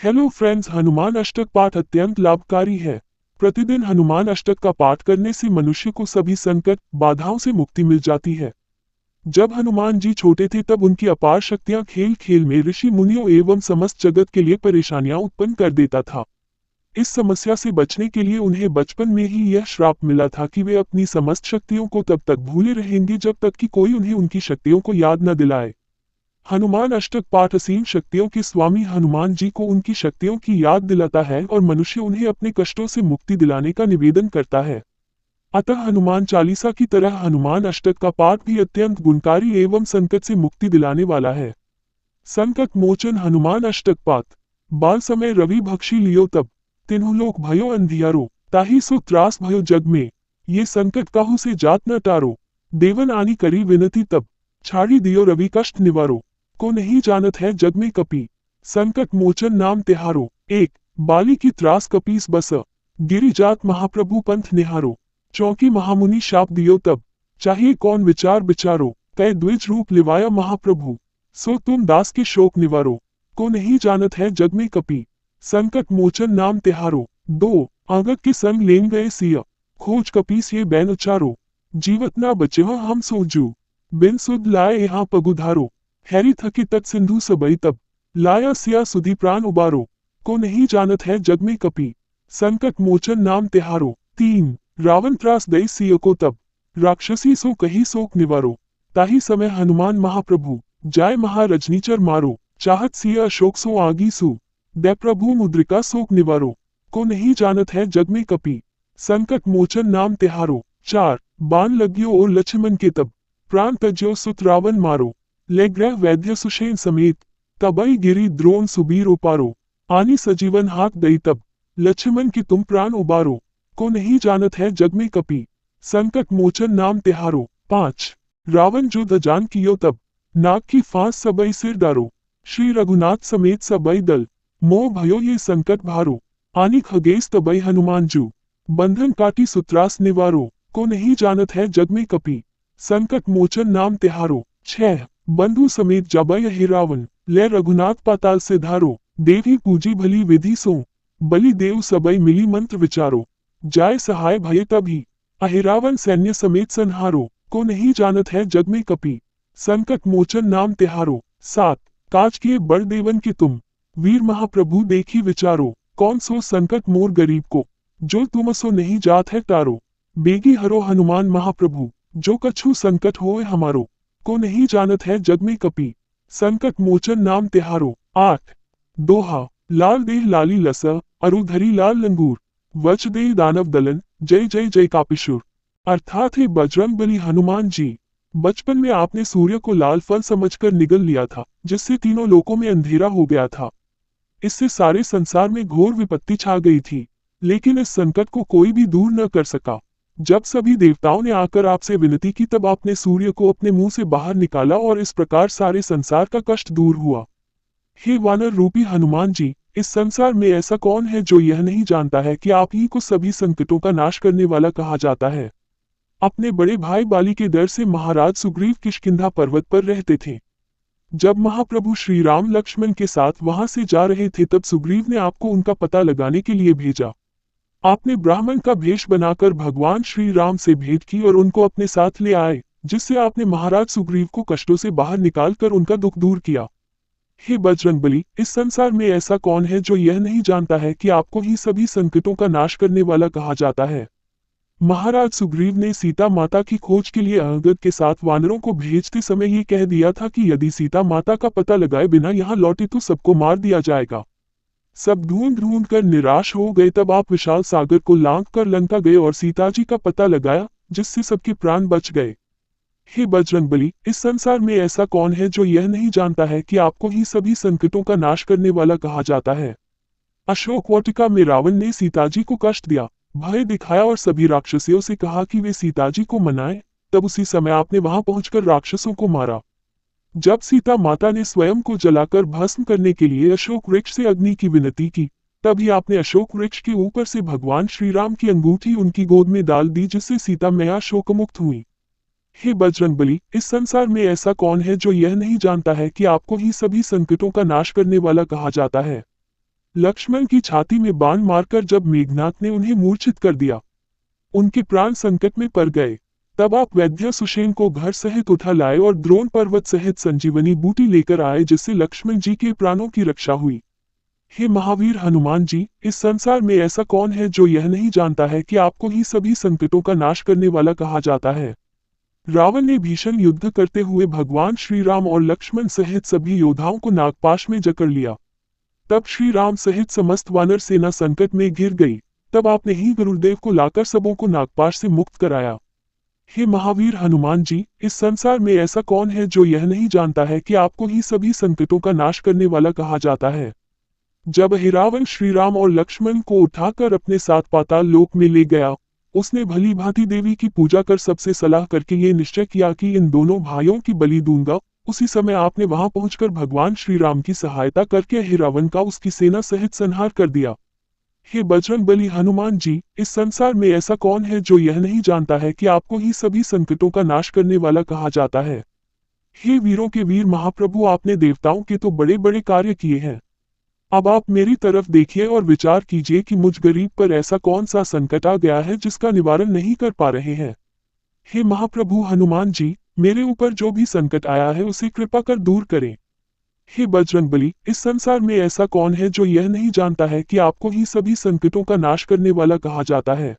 Hello friends, Hanuman अष्टक पाठ अत्यंत लाभकारी है। प्रतिदिन हनुमान अष्टक का पाठ करने से मनुष्य को सभी संकट बाधाओं से मुक्ति मिल जाती है। जब हनुमान जी छोटे थे तब उनकी अपार शक्तियां खेल खेल में ऋषि मुनियों एवं समस्त जगत के लिए परेशानियां उत्पन्न कर देता था। इस समस्या से बचने के लिए उन्हें बचपन में ही यह श्राप मिला था कि वे अपनी समस्त शक्तियों को तब तक भूले रहेंगे जब तक कि कोई उन्हें उनकी शक्तियों को याद न दिलाए। हनुमान अष्टक पाठ असीम शक्तियों के स्वामी हनुमान जी को उनकी शक्तियों की याद दिलाता है और मनुष्य उन्हें अपने कष्टों से मुक्ति दिलाने का निवेदन करता है। अतः हनुमान चालीसा की तरह हनुमान अष्टक का पाठ भी अत्यंत गुणकारी एवं संकट से मुक्ति दिलाने वाला है। संकट मोचन हनुमान अष्टक पाठ। बाल समय रवि भक्षी लियो तब, तिन्हु लोक भयो अंधियारो, ताहि सो त्रास भयो जग में, ये संकट काहू से जात न टारो, देवन आनी करी विनती तब, छाड़ी दियो रवि कष्ट निवारो, को नहीं जानत है जग में कपि, संकट मोचन नाम तिहारो। एक, बाली की त्रास कपीस बस, गिरि जात महाप्रभु पंथ निहारो, चौकी महामुनि शाप दियो तब, चाहिए कौन विचार विचारो, कै द्विज रूप लिवाया महाप्रभु, सो तुम दास के शोक निवारो, को नहीं जानत है जग में कपि, संकट मोचन नाम तिहारो। दो, आगत के संग लेन गए सिया, खोज कपीस ये बैन उचारो, जीवत ना बचे हो हम सोजू, बिन सुध लाए यहाँ पगुधारो, हैरी थकी तत् सिंधु सबई तब, लाया सिया सुधी प्राण उबारो, को नहीं जानत है जग में कपि, संकट मोचन नाम तिहारो। तीन, रावण त्रास दई सिय को तब, राक्षसी सो कही शोक निवारो, ताही समय हनुमान महाप्रभु, जाय महारजनीचर मारो, चाहत सिय अशोक सो आगी सु, दे प्रभु मुद्रिका शोक निवारो, को नहीं जानत है जग में कपि, संकट मोचन नाम तिहारो। चार, बाण लग्यो और लक्ष्मण के तब, प्राण तज्यो सुत रावण मारो, ले ग्रह वैद्य सुषेण समेत, तबई गिरी द्रोण सुबीर उपारो, आनी सजीवन हाथ दई तब, लक्ष्मण की तुम प्राण उबारो, को नहीं जानत है जग में कपि, संकट मोचन नाम तिहारो। पांच, रावण जो दजान कियो तब, नाग की फांस सबई सिर डारो, श्री रघुनाथ समेत सबई दल, मोह भयो ये संकट भारो, आनी खगेश तबई हनुमान जू, बंधन काटी सुत्रास निवारो, को नहीं जानत है जग में कपि, संकट मोचन नाम तिहारो। छह, बंधु समेत जबय हे रावण, ले रघुनाथ पाताल से धारो, देवी पूजी भली विधि सो, बलि देव सबई मिली मंत्र विचारो, जाय सहाय भय तभी, अहिरावण सैन्य समेत संहारो, को नहीं जानत है जग में कपि, संकट मोचन नाम तिहारो। सात, काज किए बड़ देवन के तुम, वीर महाप्रभु देखी विचारो, कौन सो संकट मोर गरीब को, जो तुम सो नहीं जात है टारो, बेगी हरो हनुमान महाप्रभु, जो कछु संकट होए हमारो, को नहीं जानत है जग में कपि, संकट मोचन नाम तिहारो। आठ, दोहा, लाल देह लाली लस, अरुधरी लाल लंगूर, वच दे दानव दलन, जय जय जय कापिशुर। अर्थात है बजरंग बली हनुमान जी, बचपन में आपने सूर्य को लाल फल समझकर निगल लिया था, जिससे तीनों लोकों में अंधेरा हो गया था। इससे सारे संसार में घोर विपत्ति छा गई थी, लेकिन इस संकट को कोई भी दूर न कर सका। जब सभी देवताओं ने आकर आपसे विनती की तब आपने सूर्य को अपने मुंह से बाहर निकाला और इस प्रकार सारे संसार का कष्ट दूर हुआ। हे वानर रूपी हनुमान जी, इस संसार में ऐसा कौन है जो यह नहीं जानता है कि आप ही को सभी संकटों का नाश करने वाला कहा जाता है। अपने बड़े भाई बाली के डर से महाराज सुग्रीव किष्किंधा पर्वत पर रहते थे। जब महाप्रभु श्री राम लक्ष्मण के साथ वहां से जा रहे थे तब सुग्रीव ने आपको उनका पता लगाने के लिए भेजा। आपने ब्राह्मण का भेष बनाकर भगवान श्री राम से भेंट की और उनको अपने साथ ले आए, जिससे आपने महाराज सुग्रीव को कष्टों से बाहर निकालकर उनका दुख दूर किया। हे बजरंगबली, इस संसार में ऐसा कौन है जो यह नहीं जानता है कि आपको ही सभी संकटों का नाश करने वाला कहा जाता है। महाराज सुग्रीव ने सीता माता की खोज के लिए अंगद के साथ वानरों को भेजते समय ये कह दिया था कि यदि सीता माता का पता लगाए बिना यहाँ लौटे तो सबको मार दिया जाएगा। सब ढूंढ ढूंढ कर निराश हो गए, तब आप विशाल सागर को लांघ कर लंका गए और सीता जी का पता लगाया, जिससे सबके प्राण बच गए। हे बजरंगबली, इस संसार में ऐसा कौन है जो यह नहीं जानता है कि आपको ही सभी संकटों का नाश करने वाला कहा जाता है। अशोक वाटिका में रावण ने सीता जी को कष्ट दिया, भय दिखाया और सभी राक्षसियों से कहा कि वे सीता जी को मनाएं। तब उसी समय आपने वहां पहुंचकर राक्षसों को मारा। जब सीता माता ने स्वयं को जलाकर भस्म करने के लिए अशोक वृक्ष से अग्नि की विनती की, तभी आपने अशोक वृक्ष के ऊपर से भगवान श्री राम की अंगूठी उनकी गोद में डाल दी, जिससे सीता मैया शोकमुक्त हुई। हे बजरंगबली, इस संसार में ऐसा कौन है जो यह नहीं जानता है कि आपको ही सभी संकटों का नाश करने वाला कहा जाता है। लक्ष्मण की छाती में बाण मारकर जब मेघनाथ ने उन्हें मूर्छित कर दिया, उनके प्राण संकट में पड़ गए। तब आप वैद्य सुषेण को घर सहित उठा लाए और द्रोण पर्वत सहित संजीवनी बूटी लेकर आए, जिससे लक्ष्मण जी के प्राणों की रक्षा हुई। हे महावीर हनुमान जी, इस संसार में ऐसा कौन है जो यह नहीं जानता है कि आपको ही सभी संकटों का नाश करने वाला कहा जाता है। रावण ने भीषण युद्ध करते हुए भगवान श्री राम और लक्ष्मण सहित सभी योद्धाओं को नागपाश में जकड़ लिया। तब श्री राम सहित समस्त वानर सेना संकट में घिर गई। तब आपने ही गुरुदेव को लाकर सबों को नागपाश से मुक्त कराया। हे महावीर हनुमान जी, इस संसार में ऐसा कौन है जो यह नहीं जानता है कि आपको ही सभी संकटों का नाश करने वाला कहा जाता है। जब हिरावन श्री राम और लक्ष्मण को उठाकर अपने साथ पाताल लोक में ले गया, उसने भली भांति देवी की पूजा कर सबसे सलाह करके ये निश्चय किया कि इन दोनों भाइयों की बलि दूंगा। उसी समय आपने वहां पहुंचकर भगवान श्री राम की सहायता करके हिरावन का उसकी सेना सहित संहार कर दिया। हे बजरंगबली हनुमान जी, इस संसार में ऐसा कौन है जो यह नहीं जानता है कि आपको ही सभी संकटों का नाश करने वाला कहा जाता है। हे वीरों के वीर महाप्रभु, आपने देवताओं के तो बड़े बड़े कार्य किए हैं। अब आप मेरी तरफ देखिए और विचार कीजिए कि मुझ गरीब पर ऐसा कौन सा संकट आ गया है जिसका निवारण नहीं कर पा रहे हैं। हे महाप्रभु हनुमान जी, मेरे ऊपर जो भी संकट आया है उसे कृपा कर दूर करें। हे बजरंगबली, इस संसार में ऐसा कौन है जो यह नहीं जानता है कि आपको ही सभी संकटों का नाश करने वाला कहा जाता है।